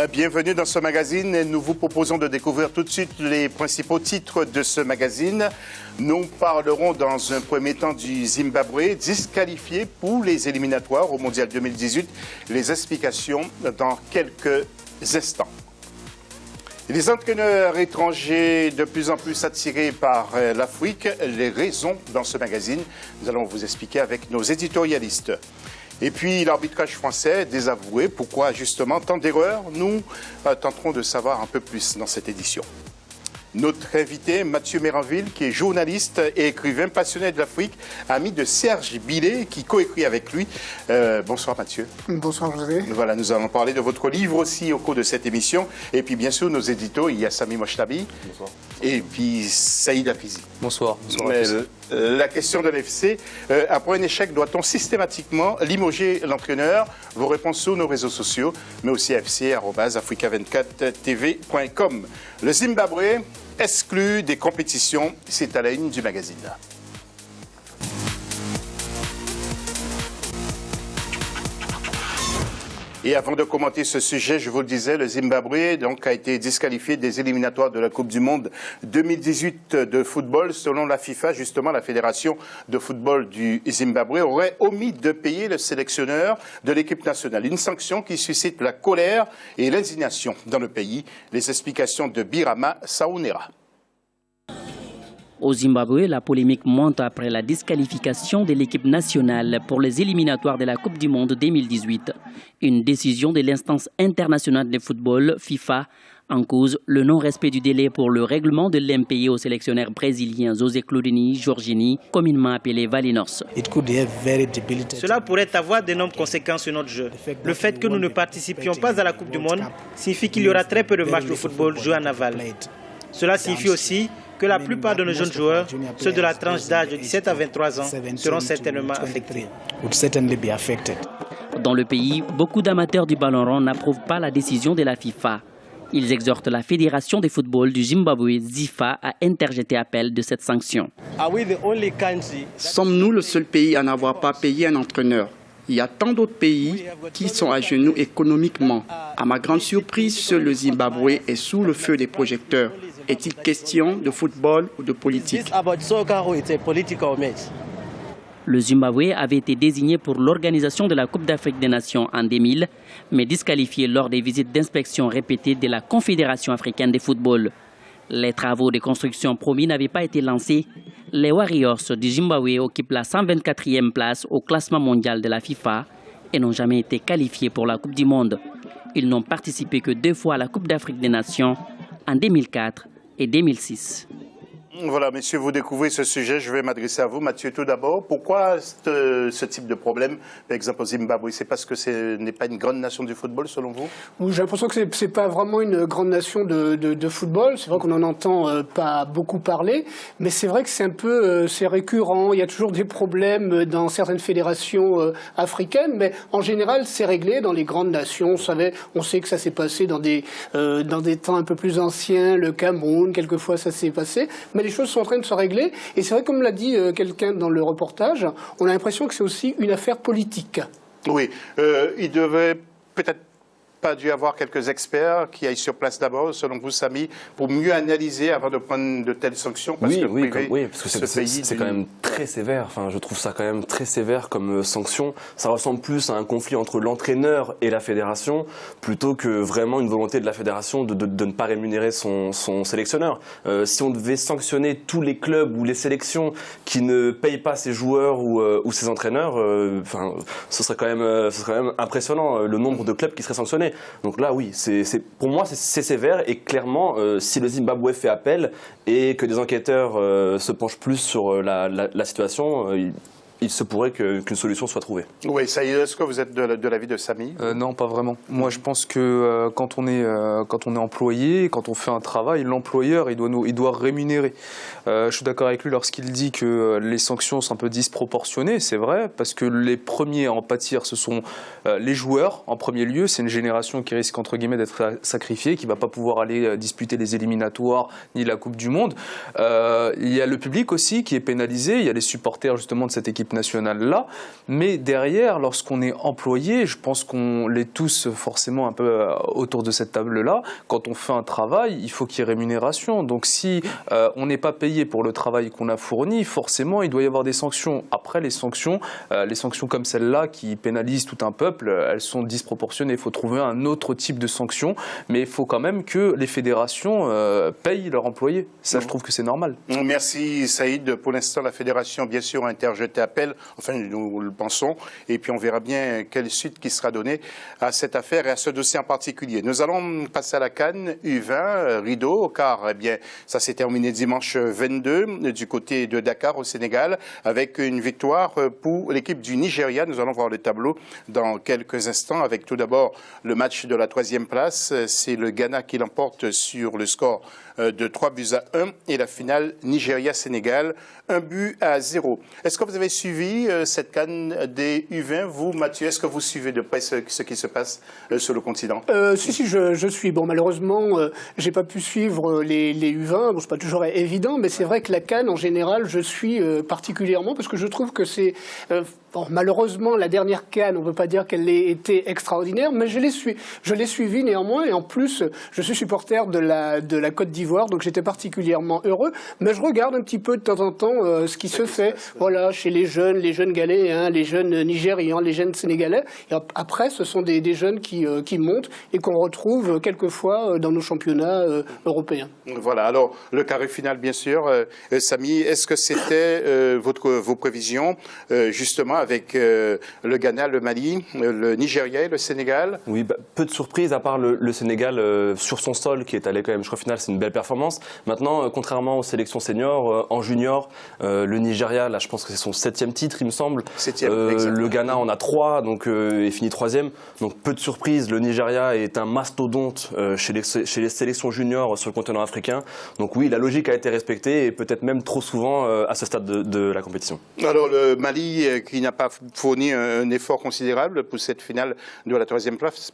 Bienvenue dans ce magazine. Nous vous proposons de découvrir tout de suite les principaux titres de ce magazine. Nous parlerons dans un premier temps du Zimbabwe, disqualifié pour les éliminatoires au Mondial 2018. Les explications dans quelques instants. Les entraîneurs étrangers de plus en plus attirés par l'Afrique, les raisons dans ce magazine, nous allons vous expliquer avec nos éditorialistes. Et puis l'arbitrage français désavoué, pourquoi justement tant d'erreurs? Nous tenterons de savoir un peu plus dans cette édition. Notre invité, Mathieu Méranville, qui est journaliste et écrivain passionné de l'Afrique, ami de Serge Billet, qui coécrit avec lui. Bonsoir Mathieu. Bonsoir José. Voilà, nous allons parler de votre livre aussi au cours de cette émission. Et puis bien sûr, nos éditos, il y a Sami Mochtabi. Bonsoir. Et puis Saïd Hafizi. Bonsoir. Bonsoir à tous. La question de l'FC, après un échec, doit-on systématiquement limoger l'entraîneur? Vos réponses sur nos réseaux sociaux, mais aussi fc@africa24tv.com. Le Zimbabwe exclu des compétitions, c'est à la une du magazine. Et avant de commenter ce sujet, je vous le disais, le Zimbabwe donc, a été disqualifié des éliminatoires de la Coupe du Monde 2018 de football. Selon la FIFA, justement, la Fédération de football du Zimbabwe aurait omis de payer le sélectionneur de l'équipe nationale. Une sanction qui suscite la colère et l'indignation dans le pays. Les explications de Birama Saounera. Au Zimbabwe, la polémique monte après la disqualification de l'équipe nationale pour les éliminatoires de la Coupe du Monde 2018. Une décision de l'instance internationale de football, FIFA, en cause le non-respect du délai pour le règlement de l'impayé au sélectionneur brésilien José Claudini Jorginho, communément appelé Valinos. Cela pourrait avoir d'énormes conséquences sur notre jeu. Le fait que nous ne participions pas à la Coupe du Monde signifie qu'il y aura très peu de matchs de football joués en aval. Cela signifie aussi que la plupart de nos jeunes joueurs, ceux de la tranche d'âge de 17 à 23 ans, seront certainement affectés. Dans le pays, beaucoup d'amateurs du ballon rond n'approuvent pas la décision de la FIFA. Ils exhortent la Fédération de football du Zimbabwe, ZIFA, à interjeter appel de cette sanction. Sommes-nous le seul pays à n'avoir pas payé un entraîneur? Il y a tant d'autres pays qui sont à genoux économiquement. À ma grande surprise, seul le Zimbabwe est sous le feu des projecteurs. Est-il question de football ou de politique? Le Zimbabwe avait été désigné pour l'organisation de la Coupe d'Afrique des Nations en 2000, mais disqualifié lors des visites d'inspection répétées de la Confédération africaine de football. Les travaux de construction promis n'avaient pas été lancés. Les Warriors du Zimbabwe occupent la 124e place au classement mondial de la FIFA et n'ont jamais été qualifiés pour la Coupe du Monde. Ils n'ont participé que 2 fois à la Coupe d'Afrique des Nations, en 2004 et 2006. Voilà, messieurs, vous découvrez ce sujet. Je vais m'adresser à vous. Mathieu, tout d'abord, pourquoi ce type de problème, par exemple au Zimbabwe? C'est parce que ce n'est pas une grande nation du football, selon vous? J'ai l'impression que ce n'est pas vraiment une grande nation de football. C'est vrai qu'on n'en entend pas beaucoup parler, mais c'est vrai que c'est un peu c'est récurrent. Il y a toujours des problèmes dans certaines fédérations africaines, mais en général, c'est réglé dans les grandes nations. On sait que ça s'est passé dans des temps un peu plus anciens, le Cameroun, quelquefois ça s'est passé, mais les choses sont en train de se régler. Et c'est vrai, comme l'a dit quelqu'un dans le reportage, on a l'impression que c'est aussi une affaire politique. Oui, il devait peut-être pas dû avoir quelques experts qui aillent sur place d'abord, selon vous, Sami, pour mieux analyser avant de prendre de telles sanctions? Parce parce que c'est quand même très sévère. Enfin, je trouve ça quand même très sévère comme sanction. Ça ressemble plus à un conflit entre l'entraîneur et la fédération, plutôt que vraiment une volonté de la fédération de ne pas rémunérer son sélectionneur. Si on devait sanctionner tous les clubs ou les sélections qui ne payent pas ses joueurs ou ses entraîneurs, ce serait quand même impressionnant le nombre de clubs qui seraient sanctionnés. Donc là, oui, pour moi, c'est sévère. Et clairement, si le Zimbabwe fait appel et que des enquêteurs se penchent plus sur la situation, il se pourrait qu'une solution soit trouvée. Oui, Saïd, est-ce que vous êtes de l'avis de Sami? Non, pas vraiment. Moi, je pense que quand on est employé, quand on fait un travail, l'employeur, il doit rémunérer. Je suis d'accord avec lui lorsqu'il dit que les sanctions sont un peu disproportionnées, c'est vrai, parce que les premiers à en pâtir, ce sont les joueurs, en premier lieu. C'est une génération qui risque, entre guillemets, d'être sacrifiée, qui ne va pas pouvoir aller disputer les éliminatoires ni la Coupe du Monde. Il y a le public aussi qui est pénalisé, il y a les supporters, justement, de cette équipe équipe nationale-là. Mais derrière, lorsqu'on est employé, je pense qu'on l'est tous forcément un peu autour de cette table-là, quand on fait un travail, il faut qu'il y ait rémunération. Donc si on n'est pas payé pour le travail qu'on a fourni, forcément, il doit y avoir des sanctions. Après, les sanctions comme celle-là qui pénalisent tout un peuple, elles sont disproportionnées. Il faut trouver un autre type de sanctions, mais il faut quand même que les fédérations payent leurs employés. Ça, je trouve que c'est normal. Merci Saïd. Pour l'instant, la fédération, bien sûr, a interjeté appel, enfin nous le pensons, et puis on verra bien quelle suite qui sera donnée à cette affaire et à ce dossier en particulier. Nous allons passer à la CAN U20, rideau, car eh bien, ça s'est terminé dimanche 22 du côté de Dakar au Sénégal, avec une victoire pour l'équipe du Nigeria. Nous allons voir le tableau dans quelques instants, avec tout d'abord le match de la 3e place. C'est le Ghana qui l'emporte sur le score de 3-1 et la finale Nigeria-Sénégal, 1-0. Est-ce que vous avez suivi cette CAN des U20, vous Mathieu? Est-ce que vous suivez de près ce qui se passe sur le continent? Si, je suis. Bon, malheureusement, j'ai pas pu suivre les U20. Bon, c'est pas toujours évident, mais c'est vrai que la CAN, en général, je suis particulièrement parce que je trouve que c'est... Bon, malheureusement, la dernière CAN, on ne peut pas dire qu'elle ait été extraordinaire, mais je l'ai suivie néanmoins, et en plus, je suis supporter de la Côte d'Ivoire, donc j'étais particulièrement heureux. Mais je regarde un petit peu de temps en temps ce qui se fait, voilà, chez les jeunes Ghanéens, les jeunes Nigérians, les jeunes Sénégalais. Et après, ce sont des jeunes qui montent et qu'on retrouve quelquefois dans nos championnats européens. Voilà. Alors, le carré final, bien sûr. Samy, est-ce que c'était vos prévisions, justement, avec le Ghana, le Mali, le Nigeria et le Sénégal? Oui, peu de surprises, à part le Sénégal sur son sol qui est allé quand même jusqu'au final, c'est une belle performance. Maintenant, contrairement aux sélections seniors, en junior, le Nigeria, là je pense que c'est son 7e titre, il me semble. 7e, le Ghana en a 3, donc est fini 3e. Donc peu de surprises, le Nigeria est un mastodonte chez les sélections juniors sur le continent africain. Donc oui, la logique a été respectée et peut-être même trop souvent à ce stade de la compétition. Alors le Mali qui n'a pas fourni un effort considérable pour cette finale de la 3e place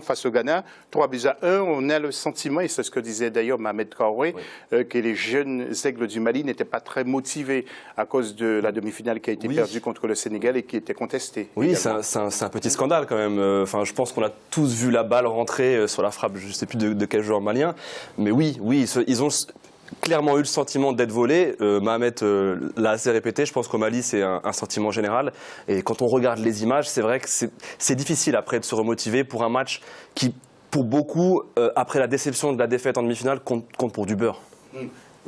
face au Ghana, 3-1. On a le sentiment, et c'est ce que disait d'ailleurs Mohamed Traoré, que les jeunes aigles du Mali n'étaient pas très motivés à cause de la demi-finale qui a été perdue contre le Sénégal et qui était contestée. Oui, c'est un petit scandale quand même. Enfin, je pense qu'on a tous vu la balle rentrer sur la frappe, je ne sais plus de quel joueur malien. Mais oui, ils ont clairement eu le sentiment d'être volés. Mohamed l'a assez répété. Je pense qu'au Mali, c'est un sentiment général. Et quand on regarde les images, c'est vrai que c'est difficile après de se remotiver pour un match qui, pour beaucoup, après la déception de la défaite en demi-finale, compte pour du beurre.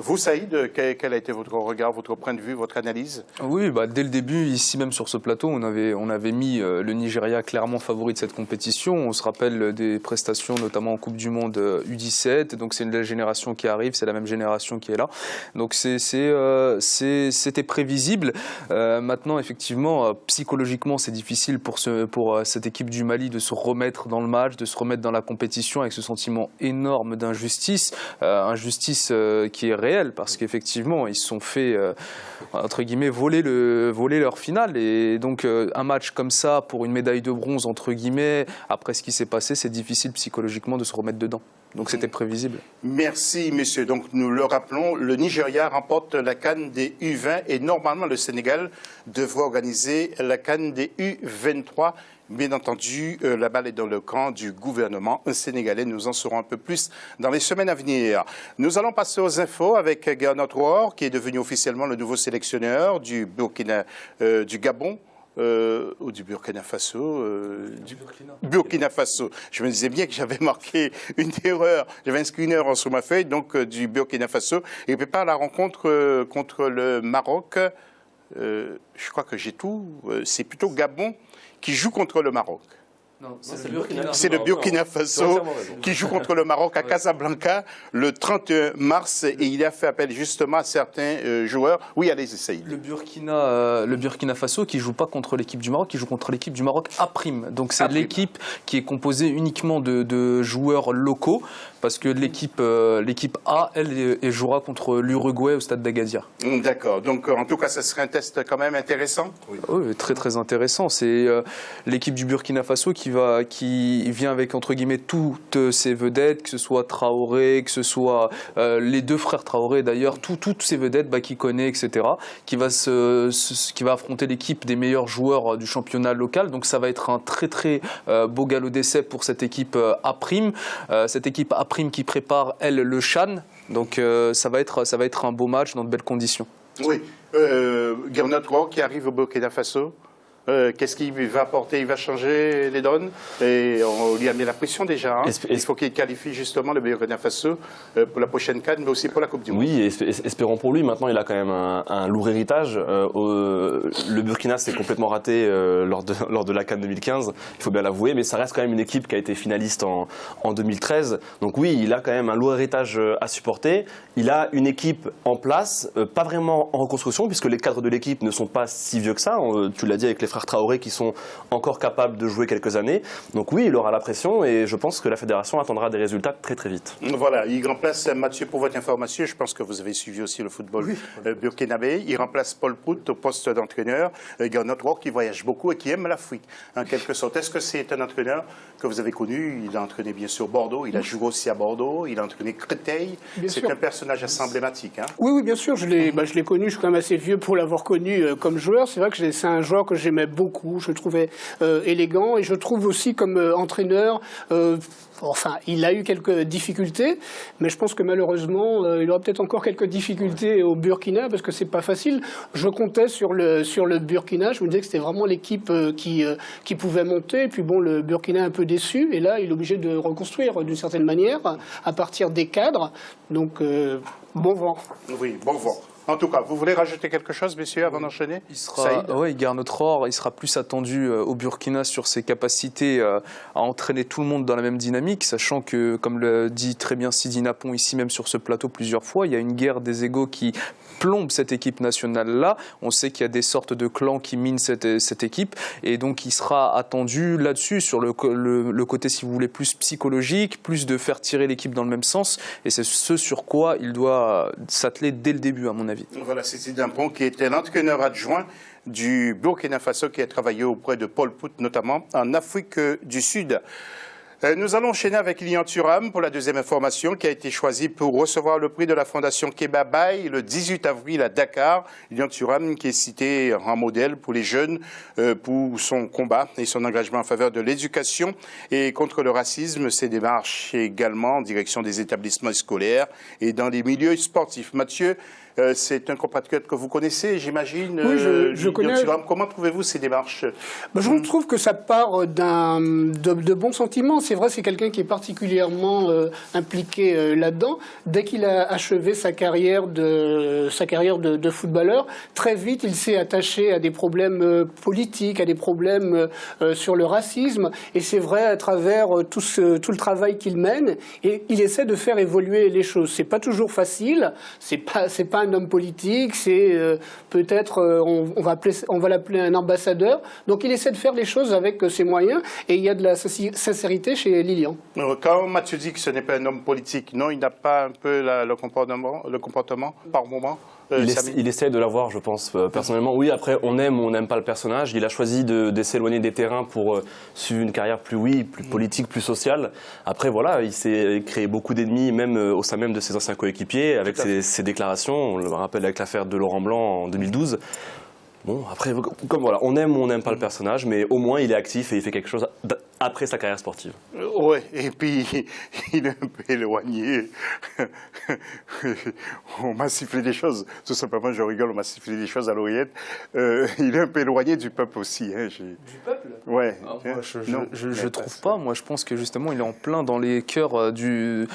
Vous, Saïd, quel a été votre regard, votre point de vue, votre analyse? Oui, dès le début, ici même sur ce plateau, on avait mis le Nigeria clairement favori de cette compétition. On se rappelle des prestations, notamment en Coupe du Monde U17. Donc c'est une nouvelle génération qui arrive, c'est la même génération qui est là. Donc c'était prévisible. Maintenant, effectivement, psychologiquement, c'est difficile pour cette équipe du Mali de se remettre dans le match, de se remettre dans la compétition avec ce sentiment énorme d'injustice, injustice qui est réelle, parce qu'effectivement ils se sont fait entre guillemets voler leur finale, et donc un match comme ça pour une médaille de bronze entre guillemets après ce qui s'est passé, c'est difficile psychologiquement de se remettre dedans. Donc c'était prévisible. Merci messieurs. Donc nous le rappelons, le Nigeria remporte la CAN des U20 et normalement le Sénégal devrait organiser la CAN des U23. Bien entendu, la balle est dans le camp du gouvernement sénégalais. Nous en saurons un peu plus dans les semaines à venir. Nous allons passer aux infos avec Gernot Rohr, qui est devenu officiellement le nouveau sélectionneur du Gabon. Ou du Burkina Faso. Burkina Faso. Je me disais bien que j'avais marqué une erreur. J'avais inscrit une erreur sur ma feuille, donc du Burkina Faso. Et prépare la rencontre contre le Maroc. Je crois que j'ai tout. C'est plutôt Gabon qui joue contre le Maroc. Non, c'est le Burkina Faso qui joue contre le Maroc à Casablanca le 31 mars et il a fait appel justement à certains joueurs. Oui, allez, essayez. Le Burkina Faso qui ne joue pas contre l'équipe du Maroc, qui joue contre l'équipe du Maroc A'. Donc c'est l'équipe qui est composée uniquement de joueurs locaux. parce que l'équipe A, elle jouera contre l'Uruguay au stade d'Agadir. D'accord, donc en tout cas, ça serait un test quand même intéressant. Oui, très très intéressant. C'est l'équipe du Burkina Faso qui vient avec entre guillemets toutes ses vedettes, que ce soit Traoré, que ce soit les deux frères Traoré d'ailleurs, toutes ces vedettes qu'il connaît, etc., qui va affronter l'équipe des meilleurs joueurs du championnat local. Donc ça va être un très très beau galop d'essai pour cette équipe A'. Cette équipe A' qui prépare, elle, le CHAN. Donc ça va être un beau match dans de belles conditions. Oui. Gernot Rohr qui arrive au Burkina Faso. Qu'est-ce qu'il va apporter? Il va changer les donnes et on lui a mis la pression déjà. Hein. Il faut qu'il qualifie justement le Burkina Faso pour la prochaine CAN, mais aussi pour la Coupe du Monde. Oui, espérons pour lui. Maintenant, il a quand même un lourd héritage. Le Burkina s'est complètement raté lors de la CAN 2015, il faut bien l'avouer, mais ça reste quand même une équipe qui a été finaliste en 2013. Donc oui, il a quand même un lourd héritage à supporter. Il a une équipe en place, pas vraiment en reconstruction, puisque les cadres de l'équipe ne sont pas si vieux que ça. Tu l'as dit avec les frères Traoré qui sont encore capables de jouer quelques années. Donc oui, il aura la pression et je pense que la fédération attendra des résultats très très vite. Voilà, il remplace Mathieu, pour votre information, je pense que vous avez suivi aussi le football burkinabé. Il remplace Paul Prout au poste d'entraîneur. Gernot Rohr qui voyage beaucoup et qui aime l'Afrique, en quelque sorte. Est-ce que c'est un entraîneur que vous avez connu? Il a entraîné bien sûr Bordeaux, il a joué aussi à Bordeaux, il a entraîné Créteil. C'est un personnage assez emblématique. Hein? Oui, bien sûr, je l'ai connu, je suis quand même assez vieux pour l'avoir connu comme joueur. C'est vrai que c'est un joueur que j'aimais beaucoup, je le trouvais élégant et je trouve aussi comme entraîneur, enfin il a eu quelques difficultés, mais je pense que malheureusement il aura peut-être encore quelques difficultés au Burkina parce que c'est pas facile. Je comptais sur le Burkina, je me disais que c'était vraiment l'équipe qui pouvait monter, et puis bon, le Burkina est un peu déçu et là il est obligé de reconstruire d'une certaine manière à partir des cadres, donc bon vent. Oui, bon vent. En tout cas, vous voulez rajouter quelque chose, messieurs, avant d'enchaîner? Oui, Gernot Rohr, il sera plus attendu au Burkina sur ses capacités à entraîner tout le monde dans la même dynamique, sachant que, comme le dit très bien Sidi Napon ici même sur ce plateau plusieurs fois, il y a une guerre des égos qui plombe cette équipe nationale-là. On sait qu'il y a des sortes de clans qui minent cette équipe, et donc il sera attendu là-dessus, sur le côté, si vous voulez, plus psychologique, plus de faire tirer l'équipe dans le même sens, et c'est ce sur quoi il doit s'atteler dès le début, à mon avis. Voilà, c'est Sidi Napon qui était l'entraîneur adjoint du Burkina Faso, qui a travaillé auprès de Paul Prout, notamment en Afrique du Sud. Nous allons enchaîner avec Lilian Thuram pour la deuxième information, qui a été choisi pour recevoir le prix de la Fondation Kéba Baye le 18 avril à Dakar. Lilian Thuram qui est cité en modèle pour les jeunes pour son combat et son engagement en faveur de l'éducation et contre le racisme. Ses démarches également en direction des établissements scolaires et dans les milieux sportifs. Mathieu, c'est un compatriote que vous connaissez, j'imagine. Oui, je connais. Comment trouvez-vous ces démarches? Je trouve que ça part de bons sentiments. C'est vrai, c'est quelqu'un qui est particulièrement impliqué là-dedans. Dès qu'il a achevé sa carrière de footballeur, très vite, il s'est attaché à des problèmes politiques, à des problèmes sur le racisme. Et c'est vrai, à travers tout le travail qu'il mène, et il essaie de faire évoluer les choses. C'est pas toujours facile. C'est pas un homme politique, c'est peut-être, on va l'appeler un ambassadeur. Donc il essaie de faire les choses avec ses moyens et il y a de la sincérité chez Lilian. Quand Mathieu dit que ce n'est pas un homme politique, non, il n'a pas un peu le comportement par moment? Il essaie de l'avoir, je pense, personnellement. Oui, après, on aime ou on n'aime pas le personnage. Il a choisi de s'éloigner des terrains pour suivre une carrière plus politique, plus sociale. Après, voilà, il s'est créé beaucoup d'ennemis, même au sein même de ses anciens coéquipiers, avec ses déclarations. On le rappelle avec l'affaire de Laurent Blanc en 2012. Bon, après, comme voilà, on aime ou on n'aime pas le personnage, mais au moins, il est actif et il fait quelque chose après sa carrière sportive. Oui, et puis il est un peu éloigné. On m'a sifflé des choses, tout simplement, je rigole, on m'a sifflé des choses à l'oreillette. Il est un peu éloigné du peuple aussi. Hein, du peuple? Ouais. Je trouve pas. Moi, je pense que justement, il est en plein dans le cœur du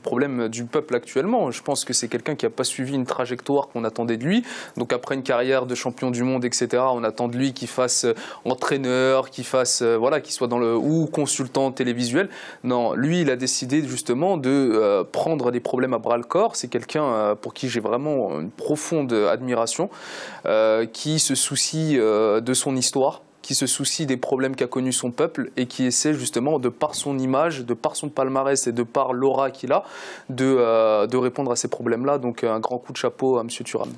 problème du peuple actuellement. Je pense que c'est quelqu'un qui n'a pas suivi une trajectoire qu'on attendait de lui. Donc après une carrière de champion du monde, etc., on attend de lui qu'il fasse entraîneur, qu'il soit ou consultant télévisuel. Non, lui, il a décidé justement de prendre des problèmes à bras-le-corps. C'est quelqu'un pour qui j'ai vraiment une profonde admiration, qui se soucie de son histoire, qui se soucie des problèmes qu'a connus son peuple et qui essaie justement, de par son image, de par son palmarès et de par l'aura qu'il a, de répondre à ces problèmes-là. Donc un grand coup de chapeau à M. Thuram.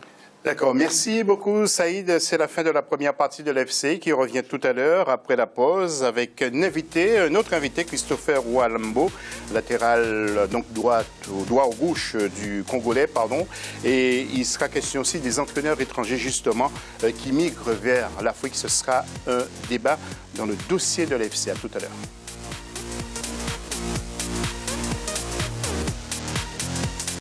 D'accord, merci beaucoup Saïd. C'est la fin de la première partie de l'FC qui revient tout à l'heure après la pause avec un autre invité, Christopher Walambo, latéral donc droit ou gauche du Congolais, pardon. Et il sera question aussi des entraîneurs étrangers justement qui migrent vers l'Afrique. Ce sera un débat dans le dossier de l'FC. À tout à l'heure.